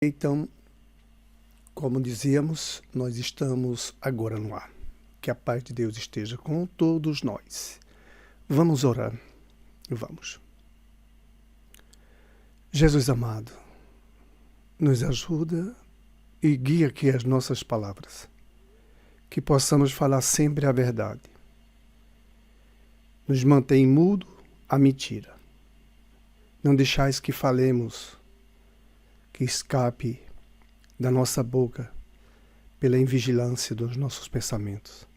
Então, como dizíamos, nós estamos agora no ar. Que a paz de Deus esteja com todos nós. Vamos orar. Vamos. Jesus amado, nos ajuda e guia aqui as nossas palavras. Que possamos falar sempre a verdade. Nos mantém mudo à mentira. Não deixais que falemos, que escape da nossa boca pela invigilância dos nossos pensamentos.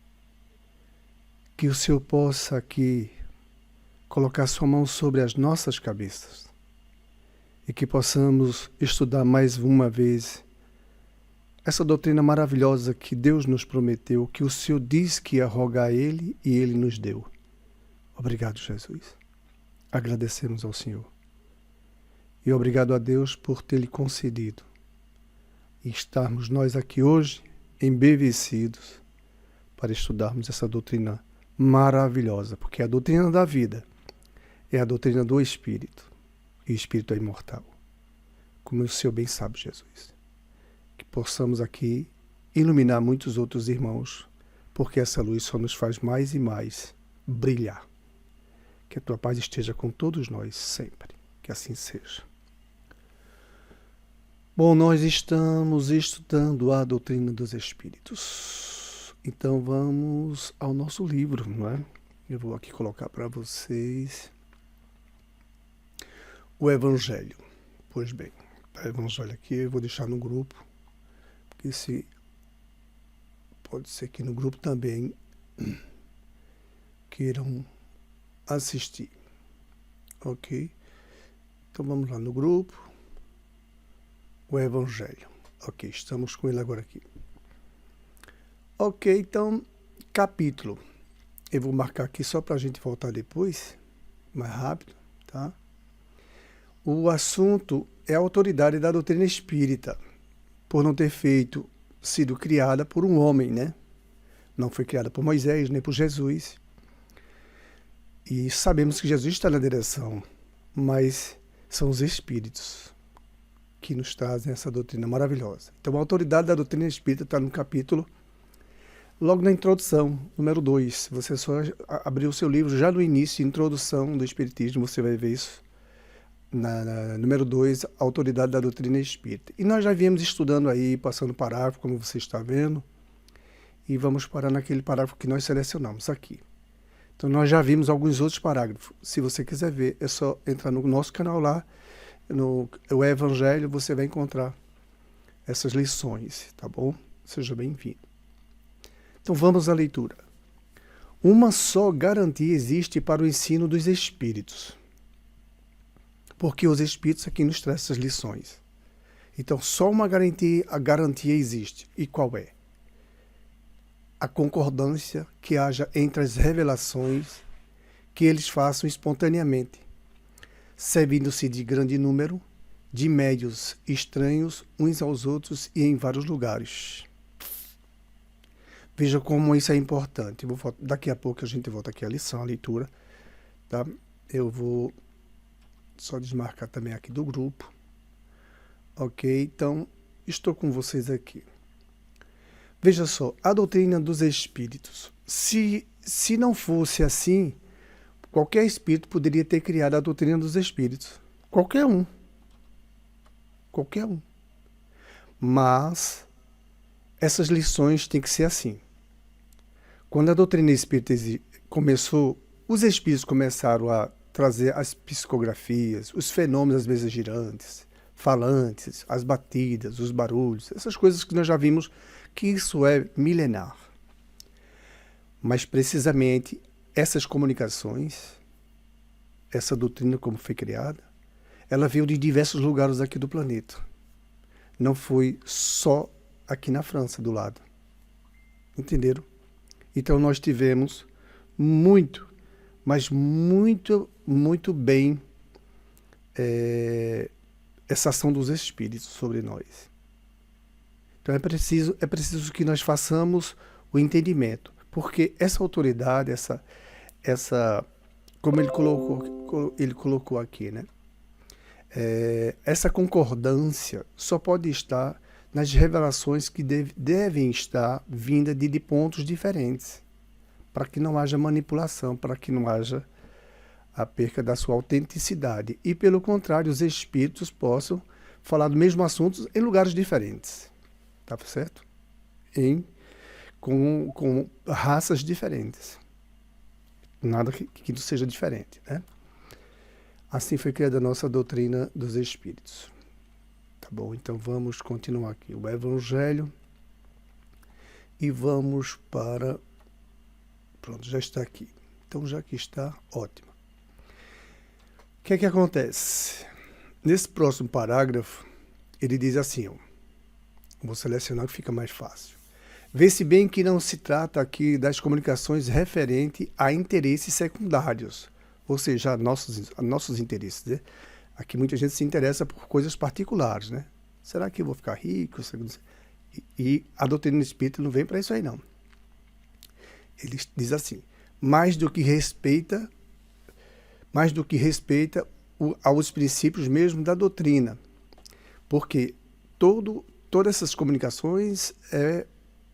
Que o Senhor possa aqui colocar sua mão sobre as nossas cabeças e que possamos estudar mais uma vez essa doutrina maravilhosa que Deus nos prometeu, que o Senhor disse que ia rogar a Ele e Ele nos deu. Obrigado, Jesus. Agradecemos ao Senhor. E obrigado a Deus por ter lhe concedido e estarmos nós aqui hoje embevecidos para estudarmos essa doutrina maravilhosa, porque a doutrina da vida é a doutrina do Espírito, e o Espírito é imortal, como o Senhor bem sabe, Jesus. Que possamos aqui iluminar muitos outros irmãos, porque essa luz só nos faz mais e mais brilhar. Que a tua paz esteja com todos nós sempre, que assim seja. Bom, nós estamos estudando a doutrina dos Espíritos. Então vamos ao nosso livro, não é? Eu vou aqui colocar para vocês o Evangelho. Pois bem, o Evangelho aqui eu vou deixar no grupo, porque se pode ser que no grupo também queiram assistir. Ok? Então vamos lá no grupo. O Evangelho. Ok, estamos com ele agora aqui. Ok, então, capítulo. Eu vou marcar aqui só para a gente voltar depois, mais rápido, tá? O assunto é a autoridade da doutrina espírita, por não ter sido criada por um homem, né? Não foi criada por Moisés, nem por Jesus. E sabemos que Jesus está na direção, mas são os espíritos que nos trazem essa doutrina maravilhosa. Então, a autoridade da doutrina espírita está no capítulo, logo na introdução, número 2. Você só abrir o seu livro, já no início, introdução do Espiritismo, você vai ver isso. Número 2, autoridade da doutrina espírita. E nós já viemos estudando aí, passando parágrafo, como você está vendo, e vamos parar naquele parágrafo que nós selecionamos aqui. Então, nós já vimos alguns outros parágrafos. Se você quiser ver, é só entrar no nosso canal lá, no Evangelho, você vai encontrar essas lições, tá bom? Seja bem-vindo. Então vamos à leitura. Uma só garantia existe para o ensino dos espíritos, porque os espíritos aqui nos trazem essas lições. Então só uma garantia existe. E qual é? A concordância que haja entre as revelações que eles façam espontaneamente, servindo-se de grande número de médios estranhos uns aos outros e em vários lugares. Veja como isso é importante. Daqui a pouco a gente volta aqui à lição, à leitura. Tá? Eu vou só desmarcar também aqui do grupo. Ok? Então, estou com vocês aqui. Veja só, a doutrina dos espíritos. Se não fosse assim, qualquer espírito poderia ter criado a doutrina dos espíritos. Qualquer um. Qualquer um. Mas essas lições têm que ser assim. Quando a doutrina espírita começou, os espíritos começaram a trazer as psicografias, os fenômenos das mesas girantes, falantes, as batidas, os barulhos, essas coisas que nós já vimos que isso é milenar. Mas precisamente essas comunicações, essa doutrina como foi criada, ela veio de diversos lugares aqui do planeta. Não foi só aqui na França, do lado. Entenderam? Então nós tivemos muito, mas muito, muito bem essa ação dos espíritos sobre nós. Então é preciso que nós façamos o entendimento. Porque essa autoridade, como ele colocou aqui, né? Essa concordância só pode estar nas revelações que devem estar vindas de pontos diferentes, para que não haja manipulação, para que não haja a perca da sua autenticidade. E, pelo contrário, os espíritos possam falar do mesmo assunto em lugares diferentes. Tá certo? Com raças diferentes. Nada que não seja diferente, né? Assim foi criada a nossa doutrina dos espíritos. Tá bom? Então vamos continuar aqui o Evangelho e vamos para... Pronto, já está aqui. Então já que está, ótimo. O que é que acontece? Nesse próximo parágrafo, ele diz assim, ó, vou selecionar que fica mais fácil. Vê-se bem que não se trata aqui das comunicações referente a interesses secundários, ou seja, a nossos interesses, né? Aqui muita gente se interessa por coisas particulares, né? Será que eu vou ficar rico? E a doutrina espírita não vem para isso aí, não. Ele diz assim, mais do que respeita aos princípios mesmo da doutrina, porque todas essas comunicações é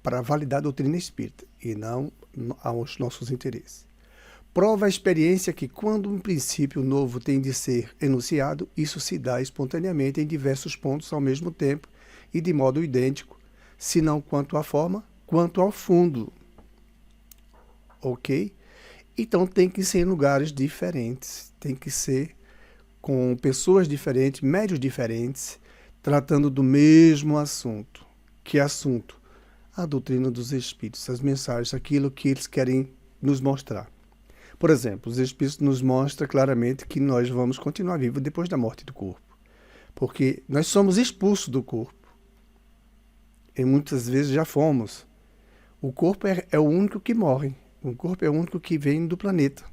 para validar a doutrina espírita e não aos nossos interesses. Prova a experiência que quando um princípio novo tem de ser enunciado, isso se dá espontaneamente em diversos pontos ao mesmo tempo e de modo idêntico, se não quanto à forma, quanto ao fundo. Ok? Então tem que ser em lugares diferentes, tem que ser com pessoas diferentes, médios diferentes, tratando do mesmo assunto. Que assunto? A doutrina dos espíritos, as mensagens, aquilo que eles querem nos mostrar. Por exemplo, os espíritos nos mostram claramente que nós vamos continuar vivos depois da morte do corpo. Porque nós somos expulsos do corpo. E muitas vezes já fomos. O corpo é o único que morre. O corpo é o único que vem do planeta.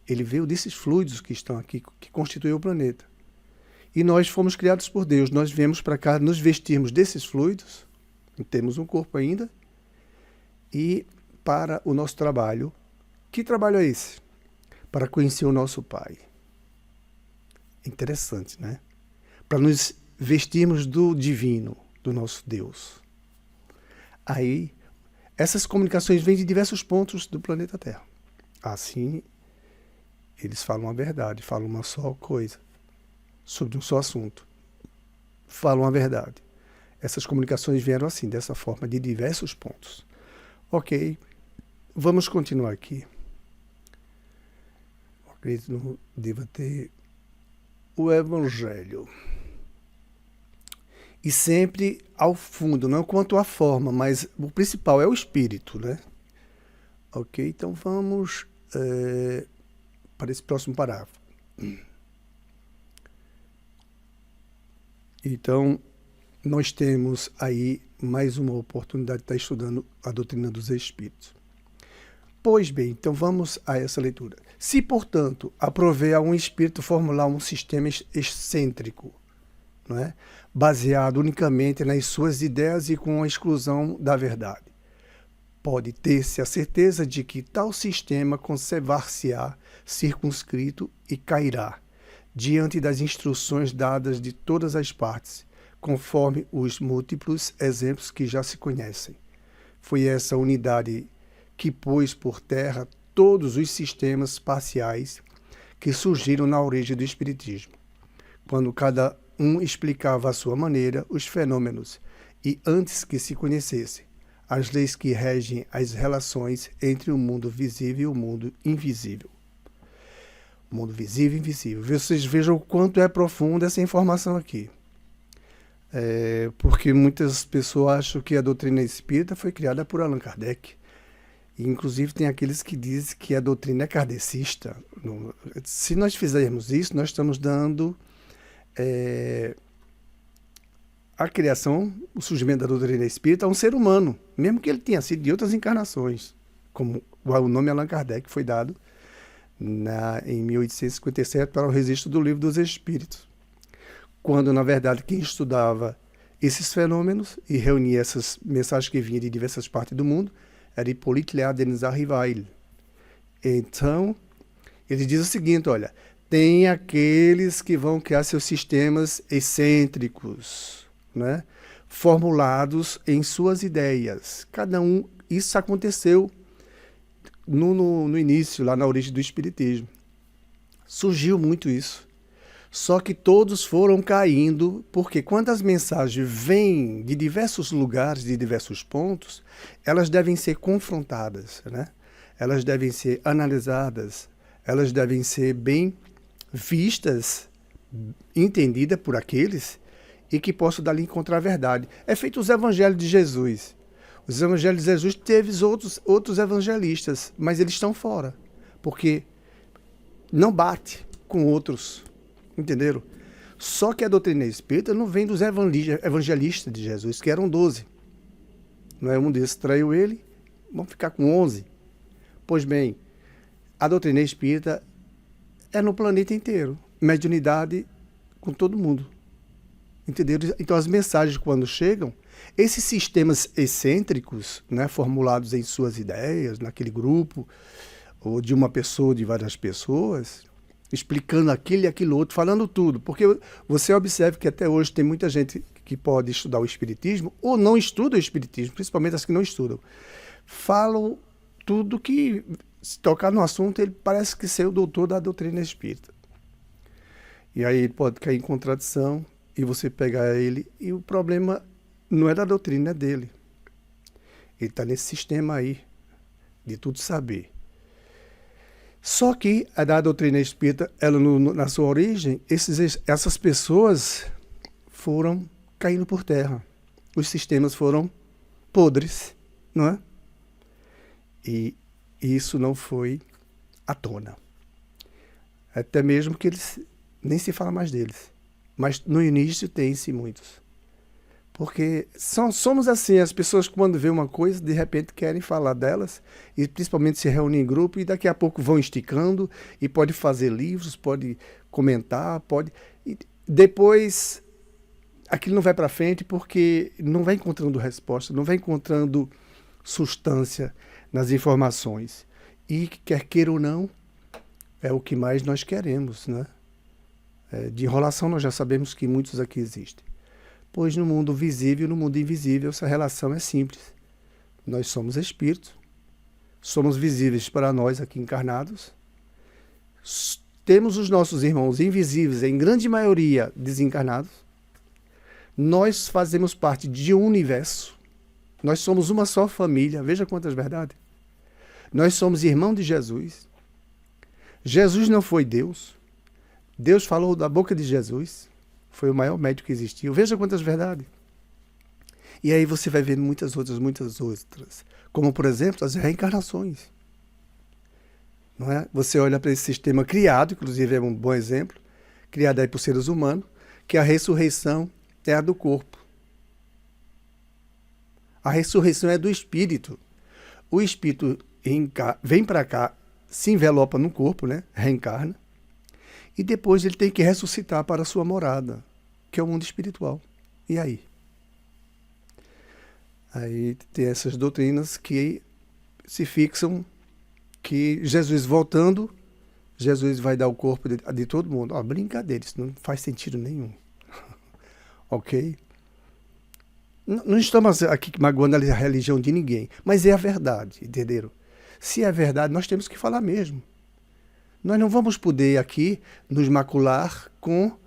Ele veio desses fluidos que estão aqui, que constituem o planeta. E nós fomos criados por Deus. Nós viemos para cá nos vestirmos desses fluidos, temos um corpo ainda, e para o nosso trabalho. Que trabalho é esse? Para conhecer o nosso Pai. Interessante, né? Para nos vestirmos do divino, do nosso Deus. Aí, essas comunicações vêm de diversos pontos do planeta Terra. Assim, eles falam a verdade, falam uma só coisa, sobre um só assunto. Falam a verdade. Essas comunicações vieram assim, dessa forma, de diversos pontos. Ok, vamos continuar aqui. Acredito que não deva ter o Evangelho. E sempre ao fundo, não quanto à forma, mas o principal é o espírito, né? Ok, então vamos para esse próximo parágrafo. Então, nós temos aí mais uma oportunidade de estar estudando a doutrina dos espíritos. Pois bem, então vamos a essa leitura. Se, portanto, aprové a um espírito formular um sistema excêntrico, não é? Baseado unicamente nas suas ideias e com a exclusão da verdade, pode ter-se a certeza de que tal sistema conservar-se-á circunscrito e cairá, diante das instruções dadas de todas as partes, conforme os múltiplos exemplos que já se conhecem. Foi essa unidade que pôs por terra todos os sistemas parciais que surgiram na origem do Espiritismo, quando cada um explicava à sua maneira os fenômenos e, antes que se conhecessem, as leis que regem as relações entre o mundo visível e o mundo invisível. O mundo visível e invisível. Vocês vejam o quanto é profunda essa informação aqui. Porque muitas pessoas acham que a doutrina espírita foi criada por Allan Kardec. E, inclusive, tem aqueles que dizem que a doutrina é kardecista. Se nós fizermos isso, nós estamos dando a criação, o surgimento da doutrina espírita a um ser humano, mesmo que ele tenha sido de outras encarnações, como o nome Allan Kardec foi dado em 1857 para o registro do Livro dos Espíritos, quando, na verdade, quem estudava esses fenômenos e reunia essas mensagens que vinham de diversas partes do mundo era Hippolyte Léon Denis Rivail. Então, ele diz o seguinte, olha, Tem aqueles que vão criar seus sistemas excêntricos, né? Formulados em suas ideias. Cada um, isso aconteceu no início, lá na origem do Espiritismo. Surgiu muito isso. Só que todos foram caindo, porque quando as mensagens vêm de diversos lugares, de diversos pontos, elas devem ser confrontadas, né? Elas devem ser analisadas, elas devem ser bem vistas, entendidas por aqueles e que possam dali encontrar a verdade. É feito os evangelhos de Jesus. Os evangelhos de Jesus teve outros evangelistas, mas eles estão fora, porque não bate com outros, entenderam? Só que a doutrina espírita não vem dos evangelistas de Jesus, que eram 12. Não é um desses, traiu ele, vamos ficar com 11. Pois bem, a doutrina espírita é no planeta inteiro, mediunidade com todo mundo. Entenderam? Então as mensagens quando chegam, esses sistemas excêntricos, né, formulados em suas ideias, naquele grupo, ou de uma pessoa, de várias pessoas, explicando aquilo e aquilo outro, falando tudo. Porque você observa que até hoje tem muita gente que pode estudar o Espiritismo, ou não estuda o Espiritismo, principalmente as que não estudam. Falam tudo que, se tocar no assunto, ele parece que ser o doutor da doutrina espírita. E aí ele pode cair em contradição, e você pegar ele, e o problema não é da doutrina, é dele. Ele está nesse sistema aí, de tudo saber. Só que a da doutrina espírita, ela na sua origem, essas pessoas foram caindo por terra. Os sistemas foram podres, não é? E isso não foi à tona. Até mesmo que eles nem se fala mais deles. Mas no início tem-se muitos. Porque somos assim, as pessoas quando vê uma coisa, de repente querem falar delas, e principalmente se reúnem em grupo, e daqui a pouco vão esticando, e pode fazer livros, pode comentar, pode... E depois aquilo não vai para frente porque não vai encontrando resposta, não vai encontrando substância nas informações. E quer queira ou não, é o que mais nós queremos, né? De enrolação nós já sabemos que muitos aqui existem. Pois no mundo visível e no mundo invisível essa relação é simples. Nós somos espíritos, somos visíveis para nós aqui encarnados, temos os nossos irmãos invisíveis, em grande maioria desencarnados, nós fazemos parte de um universo, nós somos uma só família, veja quantas verdades. Nós somos irmãos de Jesus. Jesus não foi Deus. Deus falou da boca de Jesus. Foi o maior médico que existiu. Veja quantas verdades. E aí você vai ver muitas outras. Como, por exemplo, as reencarnações. Não é? Você olha para esse sistema criado, inclusive é um bom exemplo, criado aí por seres humanos, que a ressurreição é a do corpo. A ressurreição é do espírito. O espírito vem para cá, se envelopa no corpo, né? Reencarna. E depois ele tem que ressuscitar para a sua morada, que é o mundo espiritual. E aí? Aí tem essas doutrinas que se fixam que Jesus voltando, Jesus vai dar o corpo de todo mundo. Ó, brincadeira, isso não faz sentido nenhum. Ok? Não estamos aqui magoando a religião de ninguém, mas é a verdade, entenderam? Se é verdade, nós temos que falar mesmo. Nós não vamos poder aqui nos macular com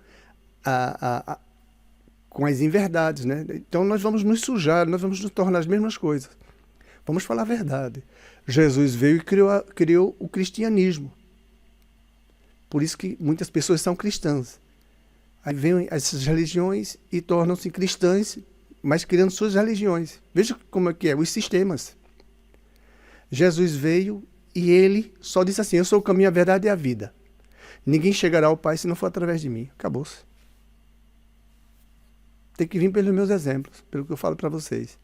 as inverdades, né? Então nós vamos nos sujar, nós vamos nos tornar as mesmas coisas. Vamos falar a verdade. Jesus veio e criou o cristianismo. Por isso que muitas pessoas são cristãs. Aí vêm essas religiões e tornam-se cristãs, mas criando suas religiões. Veja como é que é, os sistemas. Jesus veio e ele só disse assim: eu sou o caminho, a verdade e a vida. Ninguém chegará ao Pai se não for através de mim. Acabou-se. Tem que vir pelos meus exemplos, pelo que eu falo para vocês.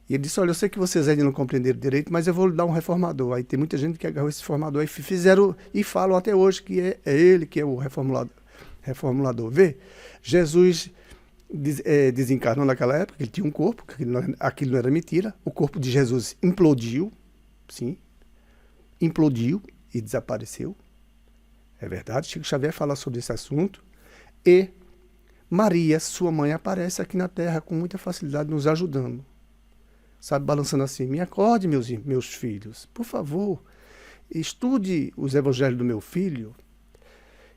E ele disse: olha, eu sei que vocês ainda não compreenderam direito, mas eu vou lhe dar um reformador. Aí tem muita gente que agarrou esse reformador e fizeram, e falam até hoje que é ele que é o reformulador. Vê, Jesus desencarnou naquela época, ele tinha um corpo, aquilo não era mentira, o corpo de Jesus implodiu, sim, implodiu e desapareceu. É verdade, Chico Xavier fala sobre esse assunto. E Maria, sua mãe, aparece aqui na Terra com muita facilidade, nos ajudando. Sabe, balançando assim, me acorde, meus filhos, por favor, estude os evangelhos do meu filho,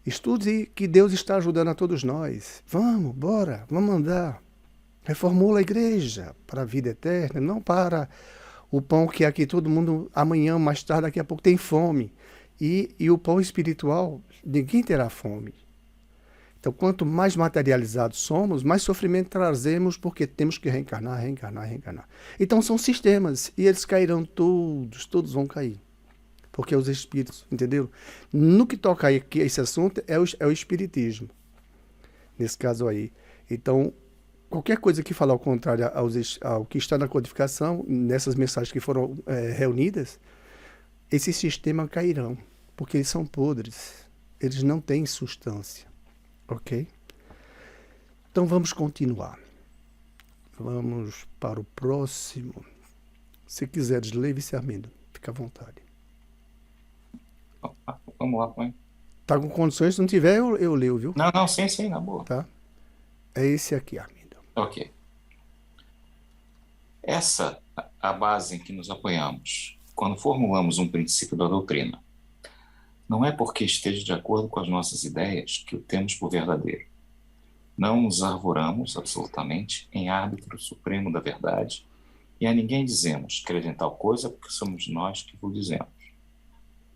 estude que Deus está ajudando a todos nós. Vamos, bora, vamos andar. Reformula a igreja para a vida eterna, não para o pão que aqui todo mundo, amanhã, mais tarde, daqui a pouco, tem fome. E o pão espiritual, ninguém terá fome. Então, quanto mais materializados somos, mais sofrimento trazemos, porque temos que reencarnar, reencarnar, reencarnar. Então, são sistemas, e eles cairão todos vão cair. Porque os espíritos, entendeu? No que toca aqui esse assunto, é o espiritismo. Nesse caso aí. Então, qualquer coisa que falar ao contrário ao que está na codificação, nessas mensagens que foram reunidas, esses sistemas cairão, porque eles são podres. Eles não têm substância. Ok? Então vamos continuar. Vamos para o próximo. Se quiseres ler, Vice Armindo, fica à vontade. Vamos lá, põe. Tá com condições? Se não tiver, eu leio, viu? Não, sim, na boa. Tá? É esse aqui, Armindo. Ok. Essa a base em que nos apoiamos quando formulamos um princípio da doutrina. Não é porque esteja de acordo com as nossas ideias que o temos por verdadeiro. Não nos arvoramos absolutamente em árbitro supremo da verdade e a ninguém dizemos crer em tal coisa porque somos nós que o dizemos.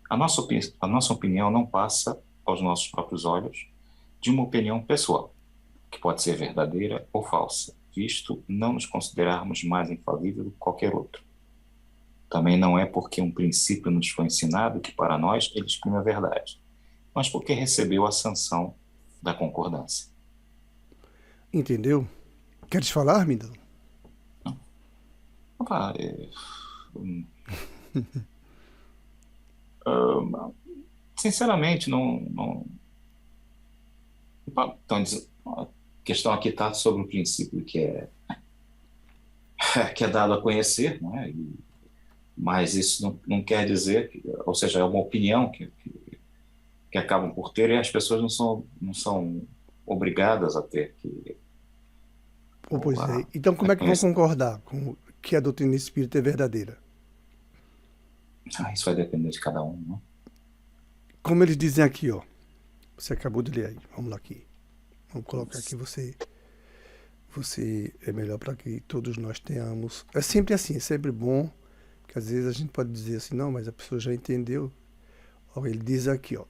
A nossa opinião não passa aos nossos próprios olhos de uma opinião pessoal, que pode ser verdadeira ou falsa, visto não nos considerarmos mais infalível do que qualquer outro. Também não é porque um princípio nos foi ensinado que para nós ele exprime a verdade, mas porque recebeu a sanção da concordância. Entendeu? Queres falar, Armindo? Opa, sinceramente, não. Então, a questão aqui está sobre o princípio que é dado a conhecer, né? Mas isso não quer dizer, ou seja, é uma opinião que acabam por ter e as pessoas não são obrigadas a ter que... Pois é. Então como é que vão concordar com que a doutrina espírita é verdadeira? Isso vai depender de cada um, né? Como eles dizem aqui, ó. Você acabou de ler aí. Vamos lá aqui. Vamos colocar aqui você é melhor para que todos nós tenhamos. É sempre assim, é sempre bom. Porque às vezes a gente pode dizer assim, não, mas a pessoa já entendeu. Ó, ele diz aqui, ó.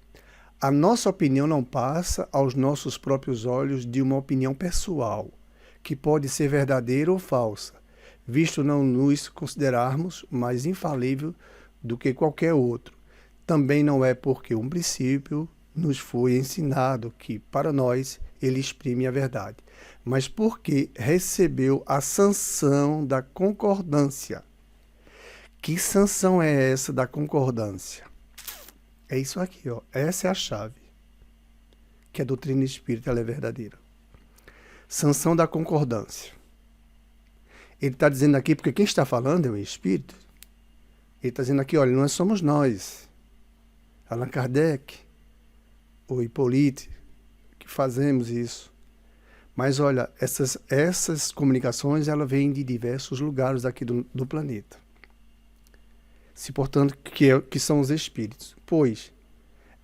A nossa opinião não passa aos nossos próprios olhos de uma opinião pessoal, que pode ser verdadeira ou falsa, visto não nos considerarmos mais infalível do que qualquer outro. Também não é porque um princípio nos foi ensinado que, para nós, ele exprime a verdade, mas porque recebeu a sanção da concordância. Que sanção é essa da concordância? É isso aqui, ó. Essa é a chave. Que a doutrina espírita ela é verdadeira. Sanção da concordância. Ele está dizendo aqui, porque quem está falando é o espírito. Ele está dizendo aqui, olha, não somos nós, Allan Kardec, ou Hippolyte, que fazemos isso. Mas olha, essas comunicações elas vêm de diversos lugares aqui do planeta. Se, portanto, que são os espíritos. Pois,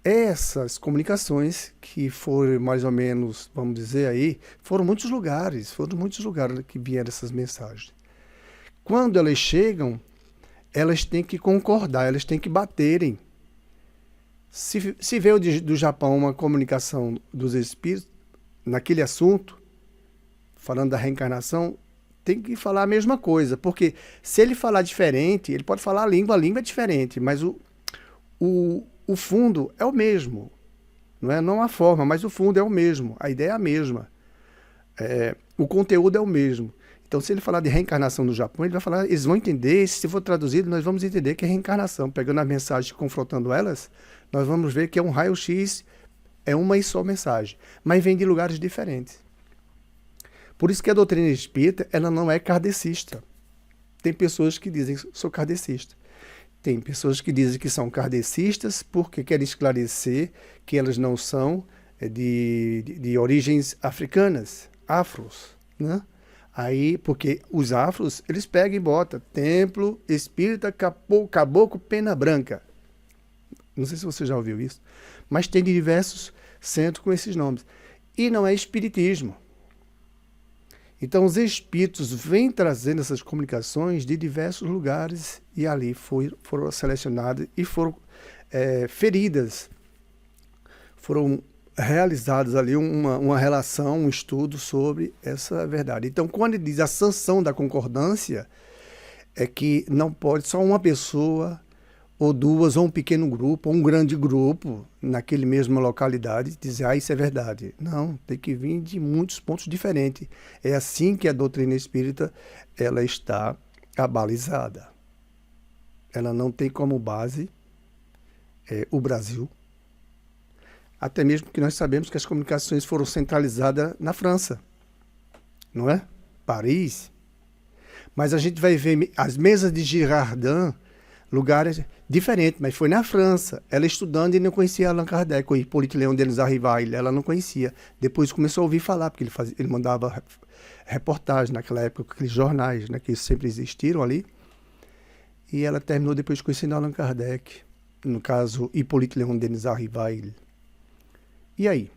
essas comunicações que foram mais ou menos, vamos dizer aí, foram muitos lugares que vieram essas mensagens. Quando elas chegam, elas têm que concordar, elas têm que baterem. Se veio do Japão uma comunicação dos espíritos, naquele assunto, falando da reencarnação, tem que falar a mesma coisa, porque se ele falar diferente, ele pode falar a língua é diferente, mas o fundo é o mesmo, não a forma, mas o fundo é o mesmo, a ideia é a mesma, o conteúdo é o mesmo. Então, se ele falar de reencarnação no Japão, ele vai falar, eles vão entender, se for traduzido, nós vamos entender que é reencarnação. Pegando as mensagens e confrontando elas, nós vamos ver que é um raio-x, é uma e só mensagem, mas vem de lugares diferentes. Por isso que a doutrina espírita, ela não é kardecista. Tem pessoas que dizem, sou kardecista. Tem pessoas que dizem que são kardecistas porque querem esclarecer que elas não são de origens africanas, afros, né? Aí, porque os afros, eles pegam e botam Templo Espírita Caboclo Pena Branca. Não sei se você já ouviu isso, mas tem diversos centros com esses nomes. E não é espiritismo. Então, os espíritos vêm trazendo essas comunicações de diversos lugares e ali foram selecionadas e foram feridas. Foram realizadas ali uma relação, um estudo sobre essa verdade. Então, quando ele diz a sanção da concordância, é que não pode só uma pessoa, ou duas, ou um pequeno grupo, ou um grande grupo, naquele mesma localidade, dizer, isso é verdade. Não, tem que vir de muitos pontos diferentes. É assim que a doutrina espírita ela está abalizada. Ela não tem como base o Brasil, até mesmo porque nós sabemos que as comunicações foram centralizadas na França, não é? Paris. Mas a gente vai ver as mesas de Girardin, lugares diferentes, mas foi na França. Ela estudando e não conhecia Allan Kardec, ou Hippolyte Léon Denis Arrivai, ela não conhecia. Depois começou a ouvir falar, porque ele mandava reportagem naquela época, aqueles jornais, né, que sempre existiram ali. E ela terminou depois conhecendo Allan Kardec, no caso, Hippolyte Léon Denis Arrivai. E aí?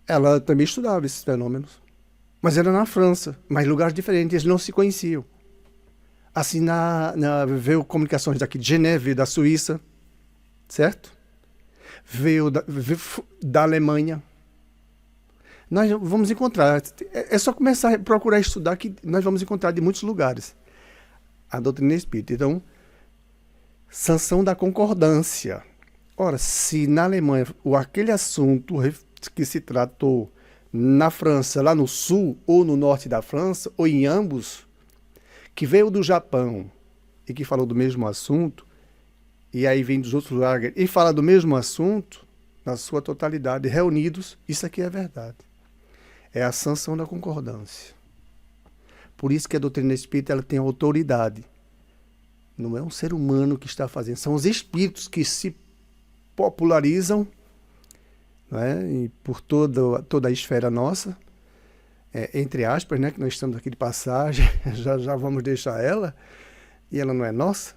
Ela também estudava esses fenômenos. Mas era na França, mas lugares diferentes, eles não se conheciam. Assim, veio comunicações daqui de Geneve, da Suíça, certo? Veio da Alemanha. Nós vamos encontrar, é só começar a procurar estudar que nós vamos encontrar de muitos lugares a doutrina espírita. Então, sanção da concordância. Ora, se na Alemanha aquele assunto que se tratou na França, lá no sul ou no norte da França, ou em ambos, que veio do Japão e que falou do mesmo assunto, e aí vem dos outros lugares e fala do mesmo assunto, na sua totalidade, reunidos, isso aqui é verdade. É a sanção da concordância. Por isso que a doutrina espírita ela tem autoridade. Não é um ser humano que está fazendo, são os espíritos que se popularizam, né, e por toda a esfera nossa, entre aspas, né, que nós estamos aqui de passagem, já vamos deixar ela, e ela não é nossa,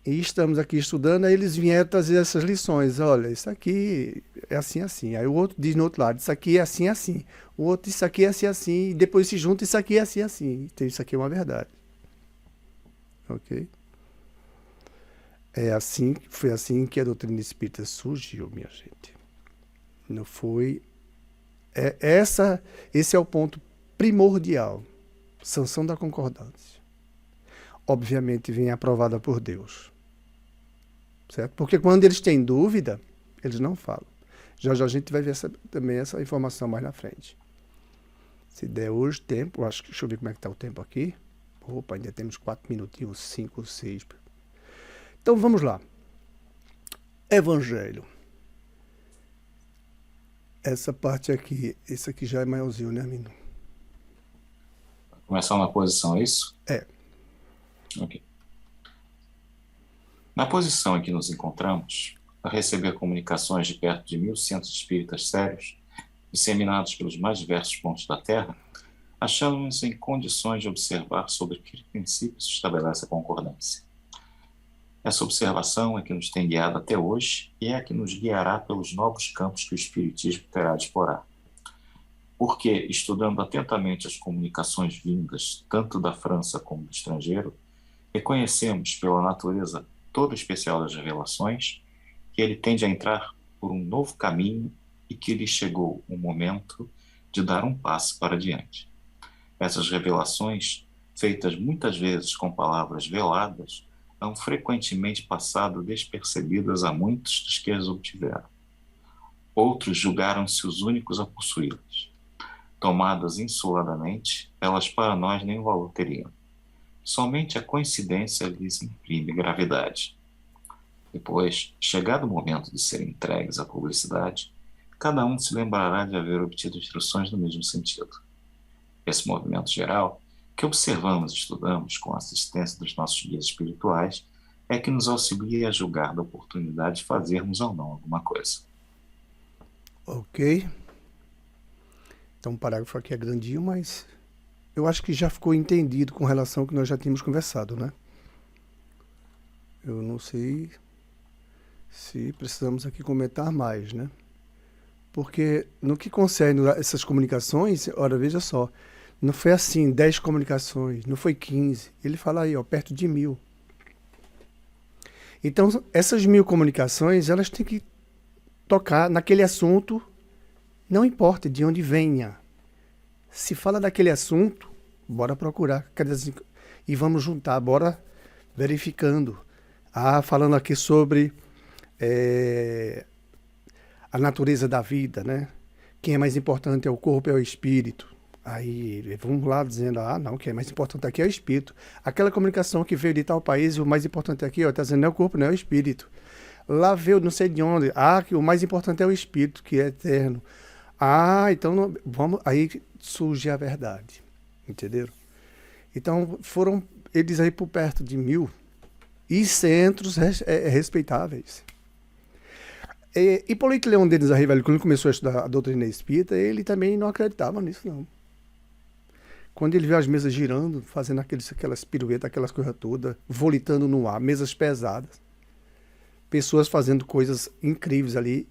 e estamos aqui estudando, aí eles vieram trazer essas lições, olha, isso aqui é assim, assim, aí o outro diz no outro lado, isso aqui é assim, assim, o outro, isso aqui é assim, assim, e depois se junta, isso aqui é assim, assim, então isso aqui é uma verdade, ok? Foi assim que a doutrina espírita surgiu, minha gente. Não foi... Esse é o ponto primordial. Sanção da concordância. Obviamente vem aprovada por Deus. Certo? Porque quando eles têm dúvida, eles não falam. Já a gente vai ver também essa informação mais na frente. Se der hoje tempo, deixa eu ver como é que está o tempo aqui. Opa, ainda temos 4 minutinhos, 5, 6... Então vamos lá. Evangelho. Essa parte aqui, esse aqui já é maiorzinho, né, menino? Começar na posição, é isso? É. Ok. Na posição em que nos encontramos, a receber comunicações de perto de 1.100 espíritas sérios, disseminados pelos mais diversos pontos da Terra, achamos-nos em condições de observar sobre que princípios se estabelece a concordância. Essa observação é que nos tem guiado até hoje e é a que nos guiará pelos novos campos que o Espiritismo terá de explorar. Porque, estudando atentamente as comunicações vindas tanto da França como do estrangeiro, reconhecemos pela natureza toda especial das revelações que ele tende a entrar por um novo caminho e que lhe chegou o momento de dar um passo para diante. Essas revelações, feitas muitas vezes com palavras veladas, são frequentemente passado despercebidas a muitos dos que as obtiveram. Outros julgaram-se os únicos a possuí-las. Tomadas insuladamente, elas para nós nenhum valor teriam. Somente a coincidência lhes imprime gravidade. Depois, chegado o momento de serem entregues à publicidade, cada um se lembrará de haver obtido instruções no mesmo sentido. Esse movimento geral, que observamos e estudamos com a assistência dos nossos guias espirituais, é que nos auxilia a julgar da oportunidade de fazermos ou não alguma coisa. Ok. Então o parágrafo aqui é grandinho, mas eu acho que já ficou entendido com relação ao que nós já tínhamos conversado, né? Eu não sei se precisamos aqui comentar mais, né? Porque no que concerne essas comunicações, ora, veja só, não foi assim 10 comunicações, não foi 15. Ele fala aí, ó, perto de 1000. Então, essas 1000 comunicações, elas têm que tocar naquele assunto, não importa de onde venha. Se fala daquele assunto, bora procurar. E vamos juntar, bora verificando. Falando aqui sobre a natureza da vida, né? Quem é mais importante é o corpo, é o espírito. Aí vamos lá dizendo, não, quem é mais importante aqui é o espírito. Aquela comunicação que veio de tal país, o mais importante aqui, está dizendo, não é o corpo, não é o espírito. Lá veio não sei de onde, que o mais importante é o espírito, que é eterno. Então vamos, aí surge a verdade, entenderam? Então foram eles aí por perto de 1000 e centros respeitáveis. Hipólito Leão Denis Arrivelli, quando ele começou a estudar a doutrina espírita, ele também não acreditava nisso, não. Quando ele viu as mesas girando, fazendo aquelas piruetas, aquelas coisas todas, volitando no ar, mesas pesadas, pessoas fazendo coisas incríveis ali.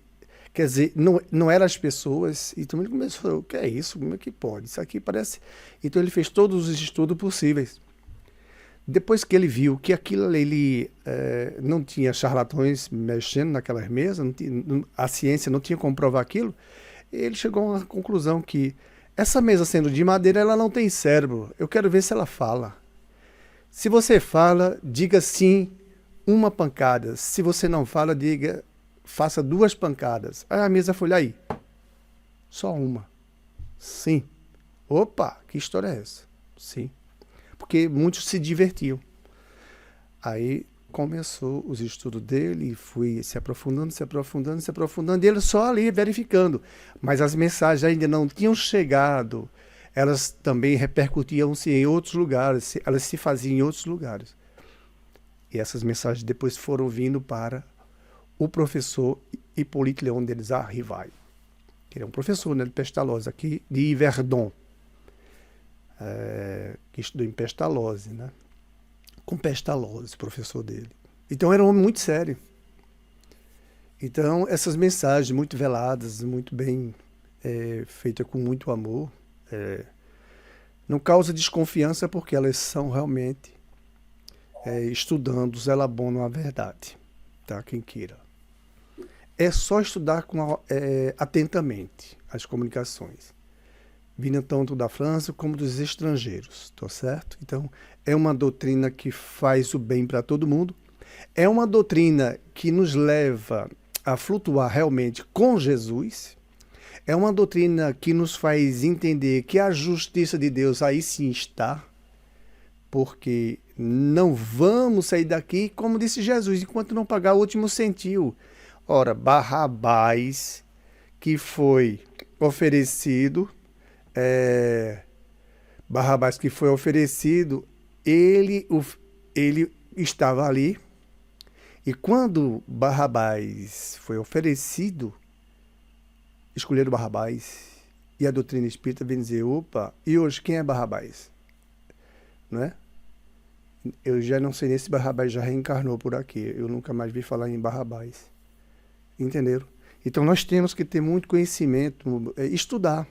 Quer dizer, não eram as pessoas, e todo mundo começou, o que é isso? Como é que pode? Isso aqui parece... Então ele fez todos os estudos possíveis. Depois que ele viu que aquilo ali não tinha charlatões mexendo naquelas mesas, a ciência não tinha como provar aquilo, ele chegou a uma conclusão que essa mesa sendo de madeira, ela não tem cérebro. Eu quero ver se ela fala. Se você fala, diga sim, uma pancada. Se você não fala, faça 2 pancadas. Aí a mesa foi lá aí. Só uma. Sim. Opa, que história é essa? Sim. Porque muitos se divertiam. Aí começou os estudos dele e fui se aprofundando, e ele só ali verificando. Mas as mensagens ainda não tinham chegado. Elas também repercutiam-se em outros lugares, elas se faziam em outros lugares. E essas mensagens depois foram vindo para o professor Hipólito Leão Denis Arrivelli, que é um professor, né, de Pestalozzi, aqui de Yverdon, que estudou em Pestalozzi, né? Com Pestalozzi, professor dele. Então era um homem muito sério. Então essas mensagens muito veladas, muito bem feitas com muito amor, não causa desconfiança porque elas são realmente estudando, elaborando a verdade, tá? Quem queira. É só estudar atentamente as comunicações, vindo tanto da França como dos estrangeiros, tá certo? Então, é uma doutrina que faz o bem para todo mundo, é uma doutrina que nos leva a flutuar realmente com Jesus, é uma doutrina que nos faz entender que a justiça de Deus aí sim está, porque não vamos sair daqui, como disse Jesus, enquanto não pagar o último centil. Ora, Barrabás, que foi oferecido, ele estava ali, e quando Barrabás foi oferecido, escolheram Barrabás, e a doutrina espírita vem dizer, opa, e hoje quem é Barrabás? Não é? Eu já não sei nem se Barrabás já reencarnou por aqui, eu nunca mais vi falar em Barrabás. Entenderam? Então nós temos que ter muito conhecimento, estudar.